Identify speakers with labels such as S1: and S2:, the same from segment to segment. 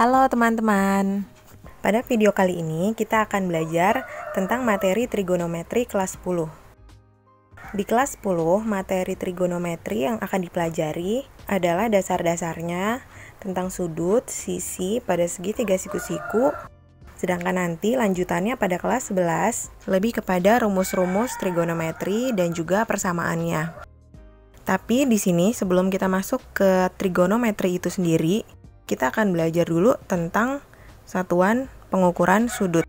S1: Halo teman-teman. Pada video kali ini kita akan belajar tentang materi trigonometri kelas 10. Di kelas 10, materi trigonometri yang akan dipelajari adalah dasar-dasarnya tentang sudut, sisi pada segitiga siku-siku. Sedangkan nanti lanjutannya pada kelas 11 lebih kepada rumus-rumus trigonometri dan juga persamaannya. Tapi di sini sebelum kita masuk ke trigonometri itu sendiri, kita akan belajar dulu tentang satuan pengukuran sudut.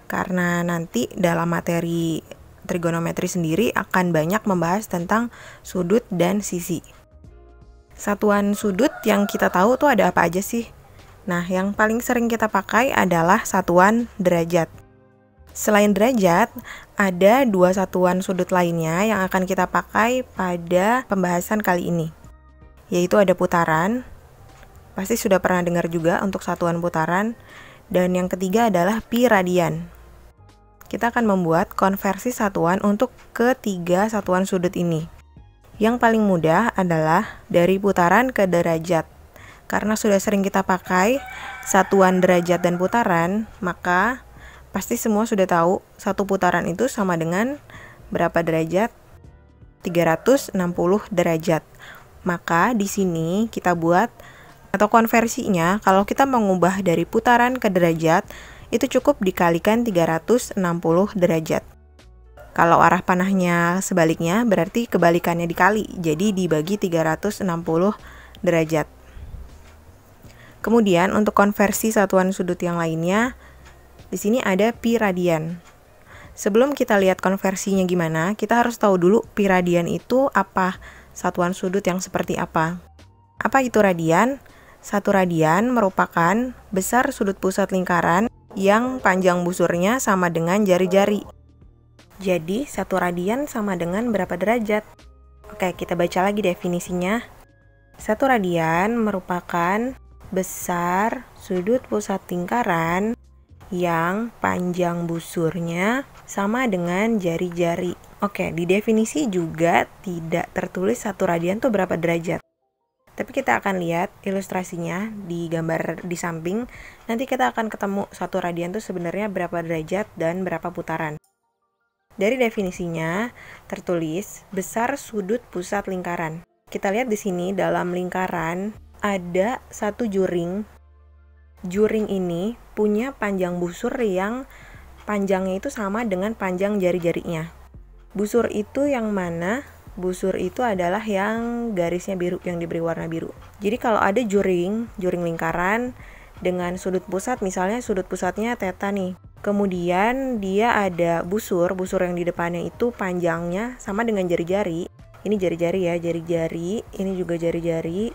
S1: Karena nanti dalam materi trigonometri sendiri akan banyak membahas tentang sudut dan sisi. Satuan sudut yang kita tahu tuh ada apa aja sih? Nah, yang paling sering kita pakai adalah satuan derajat. Selain derajat, ada dua satuan sudut lainnya yang akan kita pakai pada pembahasan kali ini. Yaitu ada putaran. Pasti sudah pernah dengar juga untuk satuan putaran. Dan yang ketiga adalah pi radian. Kita akan membuat konversi satuan untuk ketiga satuan sudut ini. Yang paling mudah adalah dari putaran ke derajat. Karena sudah sering kita pakai satuan derajat dan putaran, maka pasti semua sudah tahu satu putaran itu sama dengan berapa derajat? 360 derajat. Maka di sini kita buat atau konversinya, kalau kita mengubah dari putaran ke derajat, itu cukup dikalikan 360 derajat. Kalau arah panahnya sebaliknya, berarti kebalikannya dikali, jadi dibagi 360 derajat. Kemudian untuk konversi satuan sudut yang lainnya, di sini ada pi radian. Sebelum kita lihat konversinya gimana, kita harus tahu dulu pi radian itu apa, satuan sudut yang seperti apa. Apa itu radian? Satu radian merupakan besar sudut pusat lingkaran yang panjang busurnya sama dengan jari-jari. Jadi, satu radian sama dengan berapa derajat? Oke, kita baca lagi definisinya. Satu radian merupakan besar sudut pusat lingkaran yang panjang busurnya sama dengan jari-jari. Oke, di definisi juga tidak tertulis satu radian tuh berapa derajat. Tapi kita akan lihat ilustrasinya di gambar di samping. Nanti kita akan ketemu satu radian itu sebenarnya berapa derajat dan berapa putaran. Dari definisinya tertulis besar sudut pusat lingkaran. Kita lihat di sini dalam lingkaran ada satu juring. Juring ini punya panjang busur yang panjangnya itu sama dengan panjang jari-jarinya. Busur itu yang mana? Busur itu adalah yang garisnya biru, yang diberi warna biru. Jadi kalau ada juring lingkaran dengan sudut pusat, misalnya sudut pusatnya theta nih. Kemudian dia ada busur yang di depannya itu panjangnya sama dengan jari-jari. Ini jari-jari ya, jari-jari, ini juga jari-jari.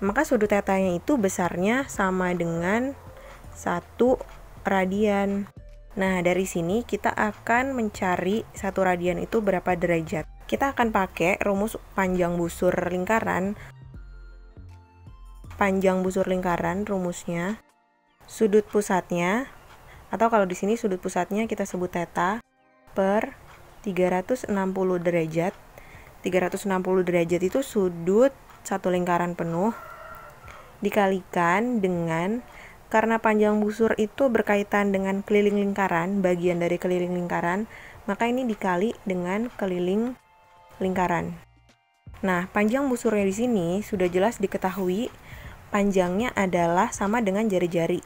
S1: Maka sudut tetanya itu besarnya sama dengan 1 radian. Nah, dari sini kita akan mencari satu radian itu berapa derajat. Kita akan pakai rumus panjang busur lingkaran. Panjang busur lingkaran rumusnya sudut pusatnya, atau kalau di sini sudut pusatnya kita sebut theta, per 360 derajat. 360 derajat itu sudut satu lingkaran penuh dikalikan dengan, karena panjang busur itu berkaitan dengan keliling lingkaran, bagian dari keliling lingkaran, maka ini dikali dengan keliling lingkaran. Nah, panjang busurnya di sini sudah jelas diketahui, panjangnya adalah sama dengan jari-jari.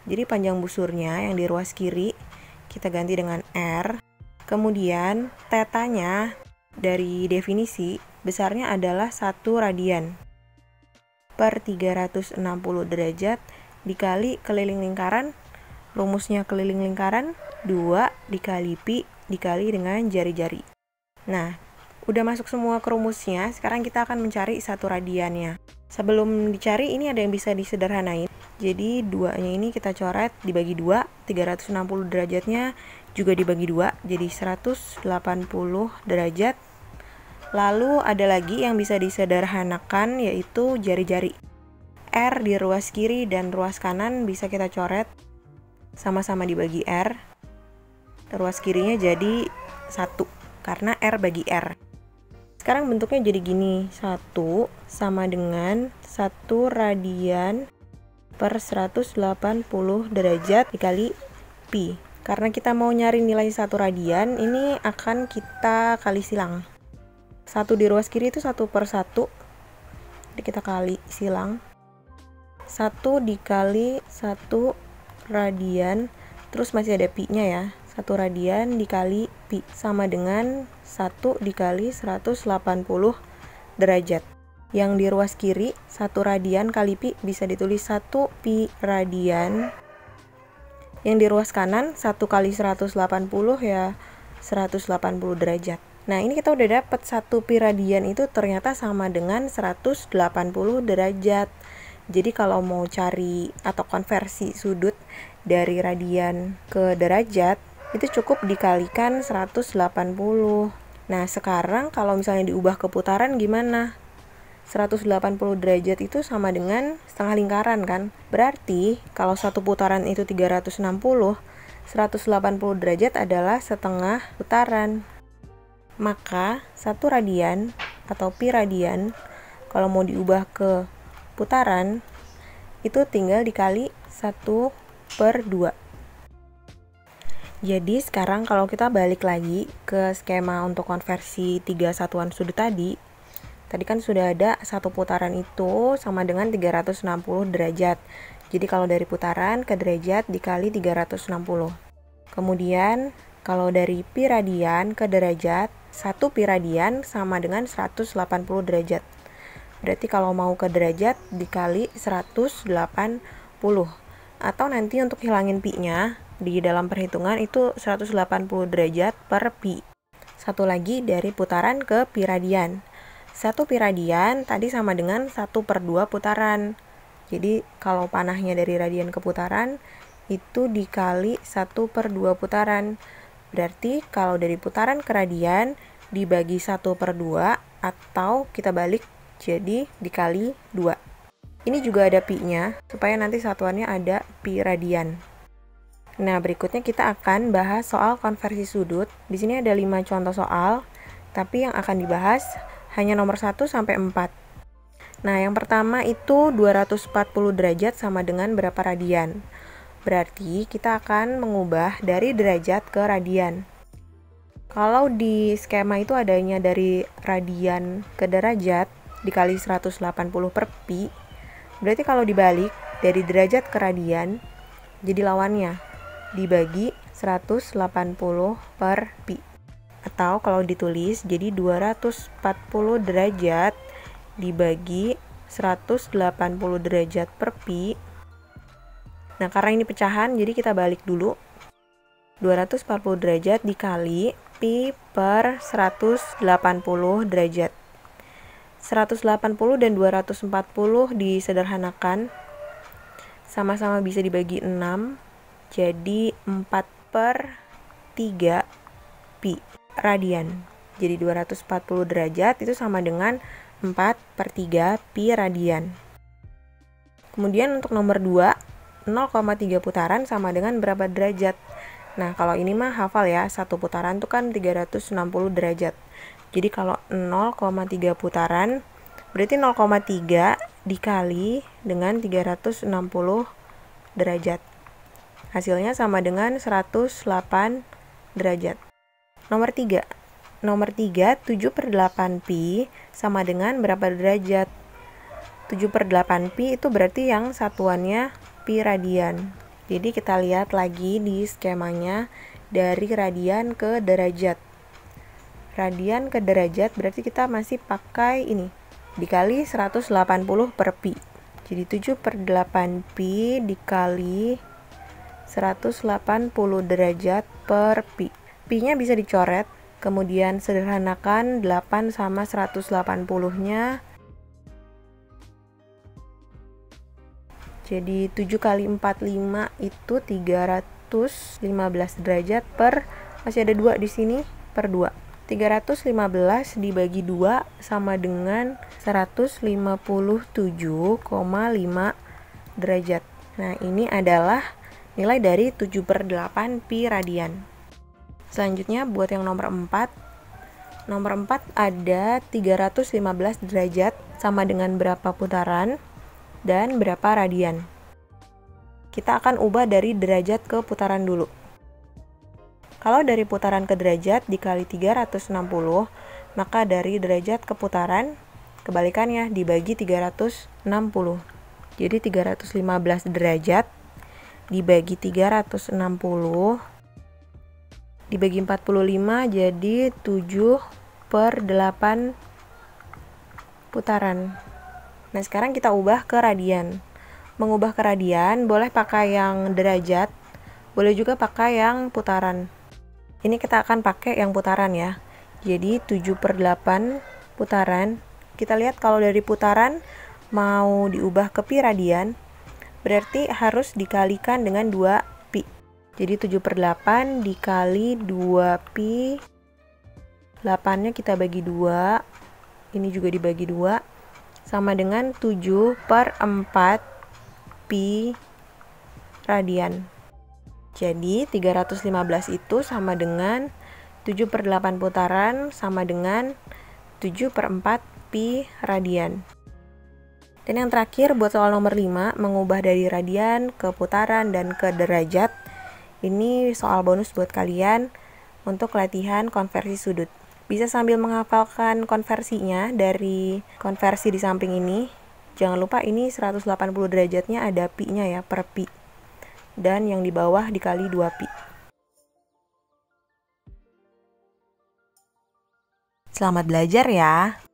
S1: Jadi panjang busurnya yang di ruas kiri kita ganti dengan R. Kemudian tetanya dari definisi besarnya adalah 1 radian per 360 derajat dikali keliling lingkaran. Rumusnya keliling lingkaran 2 dikali pi dikali dengan jari-jari. Nah, udah masuk semua ke rumusnya. Sekarang kita akan mencari satu radiannya. Sebelum dicari, ini ada yang bisa disederhanain. Jadi 2-nya ini kita coret dibagi 2, 360 derajatnya juga dibagi 2, jadi 180 derajat. Lalu ada lagi yang bisa disederhanakan, yaitu jari-jari. R di ruas kiri dan ruas kanan bisa kita coret sama-sama dibagi R. Ruas kirinya jadi 1 karena R bagi R. Sekarang bentuknya jadi gini, 1 sama dengan 1 radian per 180 derajat dikali pi. Karena kita mau nyari nilai 1 radian, ini akan kita kali silang. 1 di ruas kiri itu 1 per 1. Jadi kita kali silang. 1 dikali 1 radian, terus masih ada pi-nya ya. 1 radian dikali pi sama dengan 1 dikali 180 derajat. Yang di ruas kiri, 1 radian kali pi bisa ditulis 1 pi radian. Yang di ruas kanan, 1 kali 180 ya 180 derajat. Nah, ini kita udah dapat 1 pi radian itu ternyata sama dengan 180 derajat. Jadi kalau mau cari atau konversi sudut dari radian ke derajat, itu cukup dikalikan 180. Nah, sekarang kalau misalnya diubah ke putaran gimana? 180 derajat itu sama dengan setengah lingkaran kan? Berarti kalau satu putaran itu 360, 180 derajat adalah setengah putaran. Maka 1 radian atau pi radian kalau mau diubah ke putaran itu tinggal dikali 1 per 2. Jadi sekarang kalau kita balik lagi ke skema untuk konversi 3 satuan sudut tadi kan sudah ada satu putaran itu sama dengan 360 derajat. Jadi kalau dari putaran ke derajat dikali 360. Kemudian kalau dari pi radian ke derajat, 1 pi radian sama dengan 180 derajat. Berarti kalau mau ke derajat dikali 180. Atau nanti untuk hilangin pi-nya di dalam perhitungan itu 180 derajat per pi. Satu lagi dari putaran ke pi radian. 1 pi radian tadi sama dengan 1 per 2 putaran. Jadi kalau panahnya dari radian ke putaran itu dikali 1 per 2 putaran. Berarti kalau dari putaran ke radian dibagi 1 per 2 atau kita balik jadi dikali 2. Ini juga ada pi-nya supaya nanti satuannya ada pi radian. Nah, berikutnya kita akan bahas soal konversi sudut. Di sini ada 5 contoh soal, tapi yang akan dibahas hanya nomor 1 sampai 4. Nah, yang pertama itu 240 derajat sama dengan berapa radian? Berarti kita akan mengubah dari derajat ke radian. Kalau di skema itu adanya dari radian ke derajat dikali 180 per pi, berarti kalau dibalik dari derajat ke radian, jadi lawannya dibagi 180 per pi. Atau kalau ditulis jadi 240 derajat dibagi 180 derajat per pi. Nah, karena ini pecahan jadi kita balik dulu. 240 derajat dikali pi per 180 derajat. 180 dan 240 disederhanakan. Sama-sama bisa dibagi 6. Jadi 4 per 3 pi radian. Jadi 240 derajat itu sama dengan 4 per 3 pi radian. Kemudian untuk nomor 2, 0,3 putaran sama dengan berapa derajat? Nah, kalau ini mah hafal ya, satu putaran itu kan 360 derajat. Jadi kalau 0,3 putaran, berarti 0,3 dikali dengan 360 derajat. Hasilnya sama dengan 108 derajat. Nomor 3, 7 per 8 pi sama dengan berapa derajat? 7 per 8 pi itu berarti yang satuannya pi radian. Jadi kita lihat lagi di skemanya dari radian ke derajat. Radian ke derajat berarti kita masih pakai ini, dikali 180 per pi. Jadi 7 per 8 pi dikali 180 derajat per pi. Pi-nya bisa dicoret, kemudian sederhanakan 8 sama 180-nya. Jadi 7 kali 45 itu 315 derajat per, masih ada 2 di sini, per 2. 315 dibagi 2 sama dengan 157,5 derajat. Nah, ini adalah nilai dari 7 per 8 pi radian. Selanjutnya buat yang nomor 4. Nomor 4 ada 315 derajat sama dengan berapa putaran dan berapa radian. kita akan ubah dari derajat ke putaran dulu. Kalau dari putaran ke derajat dikali 360, maka dari derajat ke putaran, kebalikannya dibagi 360. Jadi 315 derajat dibagi 360, dibagi 45 jadi 7/8 putaran. Nah, sekarang kita ubah ke radian. Mengubah ke radian boleh pakai yang derajat, boleh juga pakai yang putaran. Ini kita akan pakai yang putaran ya. Jadi 7/8 putaran. Kita lihat kalau dari putaran mau diubah ke pi radian, berarti harus dikalikan dengan 2 pi. Jadi 7/8 dikali 2 pi. 8-nya kita bagi 2. Ini juga dibagi 2. Sama dengan 7/4 pi radian. Jadi 315 itu sama dengan 7/8 putaran sama dengan 7/4 pi radian. Dan yang terakhir buat soal nomor 5, mengubah dari radian ke putaran dan ke derajat. Ini soal bonus buat kalian untuk latihan konversi sudut. Bisa sambil menghafalkan konversinya dari konversi di samping ini. Jangan lupa ini 180 derajatnya ada pi-nya ya, per pi. Dan yang di bawah dikali 2 pi. Selamat belajar ya!